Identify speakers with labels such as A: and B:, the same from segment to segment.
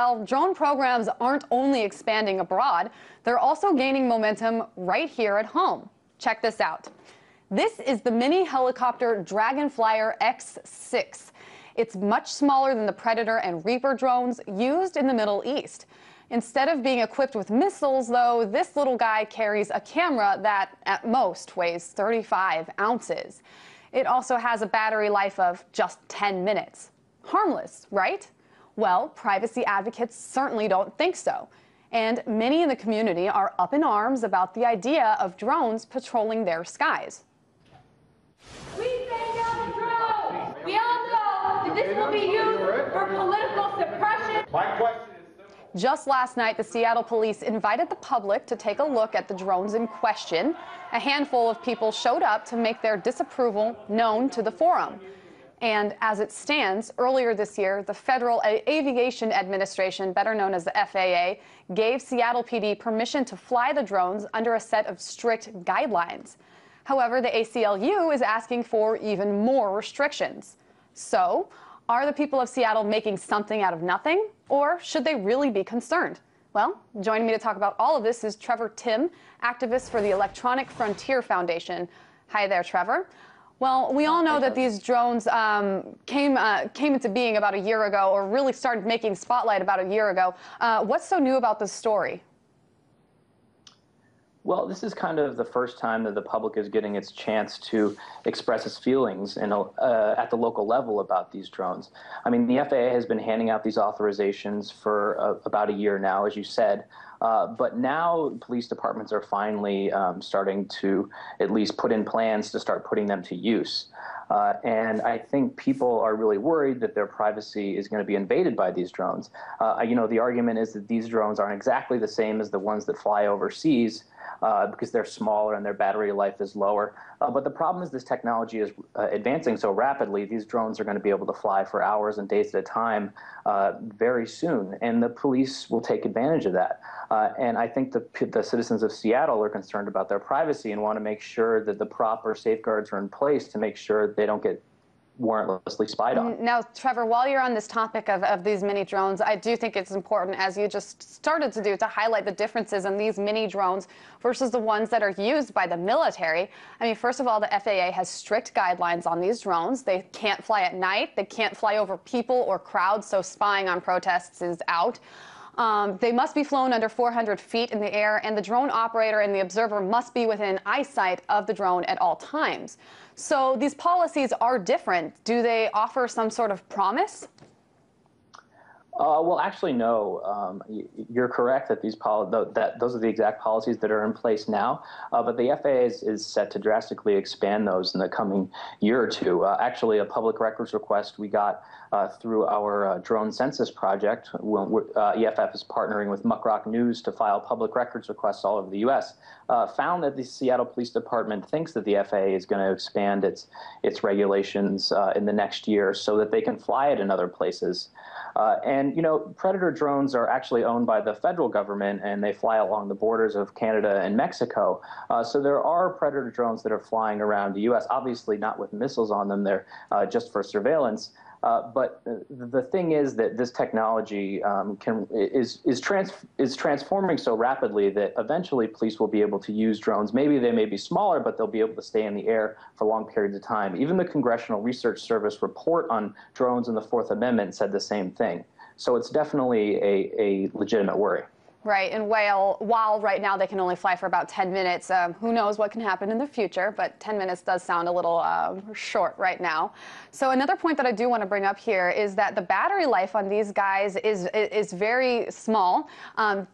A: While drone programs aren't only expanding abroad, they're also gaining momentum right here at home. Check this out. This is the mini helicopter Dragonflyer X6. It's much smaller than the Predator and Reaper drones used in the Middle East. Instead of being equipped with missiles, though, this little guy carries a camera that, at most, weighs 35 ounces. It also has a battery life of just 10 minutes. Harmless, right? Well, privacy advocates certainly don't think so. And many in the community are up in arms about the idea of drones patrolling their skies.
B: We say no to drones! We all know that this will be used for political suppression.
C: My question is simple.
A: Just last night, the Seattle police invited the public to take a look at the drones in question. A handful of people showed up to make their disapproval known to the forum. And as it stands, earlier this year, the Federal Aviation Administration, better known as the FAA, gave Seattle PD permission to fly the drones under a set of strict guidelines. However, the ACLU is asking for even more restrictions. So, are the people of Seattle making something out of nothing, or should they really be concerned? Well, joining me to talk about all of this is Trevor Timm, activist for the Electronic Frontier Foundation. Hi there, Trevor. Well, we all know that these drones came into being about a year ago, or really started making spotlight about a year ago. What's so new about this story?
D: Well, this is kind of the first time that the public is getting its chance to express its feelings at the local level about these drones. I mean, the FAA has been handing out these authorizations for about a year now, as you said. But now police departments are finally starting to at least put in plans to start putting them to use. And I think people are really worried that their privacy is going to be invaded by these drones. You know, the argument is that these drones aren't exactly the same as the ones that fly overseas because they're smaller and their battery life is lower. But the problem is this technology is advancing so rapidly, these drones are going to be able to fly for hours and days at a time very soon. And the police will take advantage of that. And I think the citizens of Seattle are concerned about their privacy and want to make sure that the proper safeguards are in place to make sure they don't get warrantlessly spied on.
A: Now, Trevor, while you're on this topic of these mini drones, I do think it's important, as you just started to do, to highlight the differences in these mini drones versus the ones that are used by the military. I mean, first of all, the FAA has strict guidelines on these drones. They can't fly at night. They can't fly over people or crowds, so spying on protests is out. They must be flown under 400 feet in the air, and the drone operator and the observer must be within eyesight of the drone at all times. So these policies are different. Do they offer some sort of promise?
D: Well, actually, no. You're correct that those are the exact policies that are in place now. But the FAA is set to drastically expand those in the coming year or two. Actually, a public records request we got through our drone census project. EFF is partnering with Muckrock News to file public records requests all over the U.S. Found that the Seattle Police Department thinks that the FAA is going to expand its regulations in the next year so that they can fly it in other places. And, you know, Predator drones are actually owned by the federal government, and they fly along the borders of Canada and Mexico. So there are Predator drones that are flying around the U.S., obviously not with missiles on them. They're just for surveillance. But the thing is that this technology is transforming so rapidly that eventually police will be able to use drones. Maybe they may be smaller, but they'll be able to stay in the air for long periods of time. Even the Congressional Research Service report on drones in the Fourth Amendment said the same thing. So it's definitely a legitimate worry.
A: Right, and while right now they can only fly for about 10 minutes, who knows what can happen in the future, but 10 minutes does sound a little short right now. So another point that I do want to bring up here is that the battery life on these guys is very small.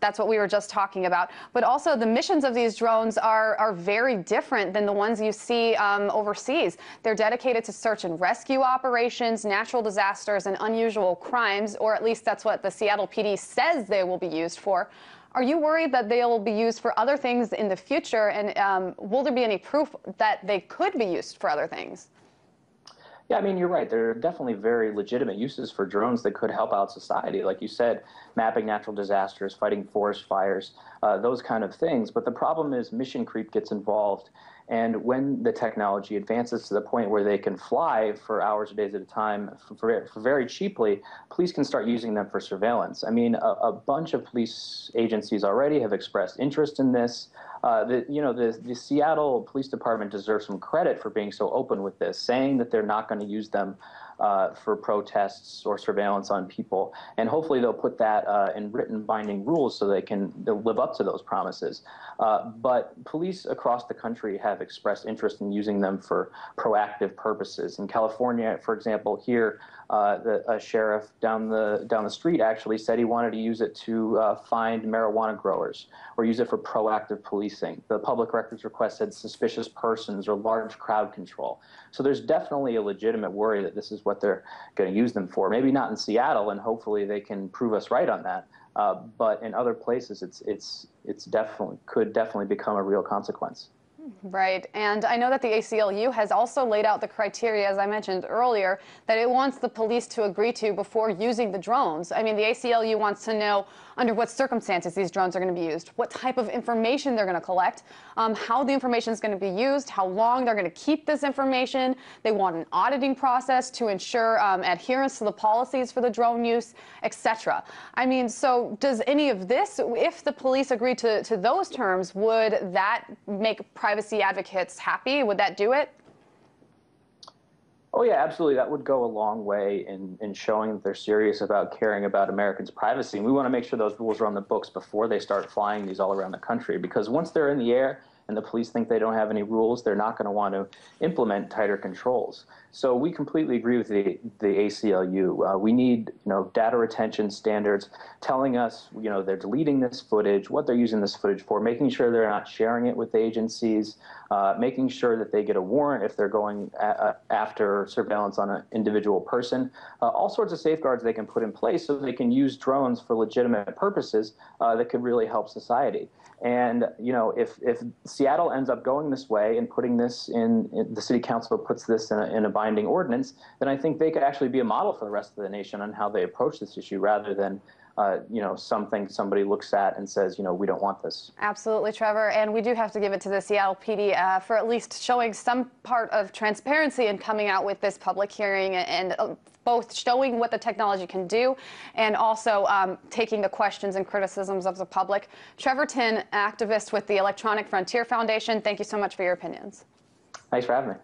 A: That's what we were just talking about. But also the missions of these drones are very different than the ones you see overseas. They're dedicated to search and rescue operations, natural disasters, and unusual crimes, or at least that's what the Seattle PD says they will be used for. Are you worried that they'll be used for other things in the future, and will there be any proof that they could be used for other things?
D: Yeah, I mean, you're right. There are definitely very legitimate uses for drones that could help out society. Like you said, mapping natural disasters, fighting forest fires, those kind of things. But the problem is mission creep gets involved. And when the technology advances to the point where they can fly for hours or days at a time for very cheaply, police can start using them for surveillance. I mean, a bunch of police agencies already have expressed interest in this. The Seattle Police Department deserves some credit for being so open with this, saying that they're not going to use them for protests or surveillance on people. And hopefully they'll put that in written binding rules so they'll live up to those promises. But police across the country have expressed interest in using them for proactive purposes. In California, for example, here, a sheriff down the street actually said he wanted to use it to find marijuana growers or use it for proactive policing. The public records request said suspicious persons or large crowd control. So there's definitely a legitimate worry that this is what they're going to use them for. Maybe not in Seattle, and hopefully they can prove us right on that. But in other places, it's could definitely become a real consequence.
A: Right. And I know that the ACLU has also laid out the criteria, as I mentioned earlier, that it wants the police to agree to before using the drones. I mean, the ACLU wants to know under what circumstances these drones are going to be used, what type of information they're going to collect, how the information is going to be used, how long they're going to keep this information. They want an auditing process to ensure adherence to the policies for the drone use, etc. I mean, so does any of this, if the police agree to those terms, would that make privacy advocates happy? Would that do it?
D: Oh, yeah, absolutely. That would go a long way in showing that they're serious about caring about Americans' privacy. And we want to make sure those rules are on the books before they start flying these all around the country, because once they're in the air and the police think they don't have any rules, they're not going to want to implement tighter controls. So we completely agree with the ACLU. We need, data retention standards telling us, they're deleting this footage, what they're using this footage for, making sure they're not sharing it with agencies, making sure that they get a warrant if they're going after surveillance on an individual person, all sorts of safeguards they can put in place so they can use drones for legitimate purposes that could really help society. And, if Seattle ends up going this way and putting this in the city council puts this in a binding ordinance, then I think they could actually be a model for the rest of the nation on how they approach this issue rather than something somebody looks at and says, we don't want this.
A: Absolutely, Trevor. And we do have to give it to the Seattle PD for at least showing some part of transparency in coming out with this public hearing and both showing what the technology can do and also taking the questions and criticisms of the public. Trevor Timm, activist with the Electronic Frontier Foundation, thank you so much for your opinions.
D: Thanks for having me.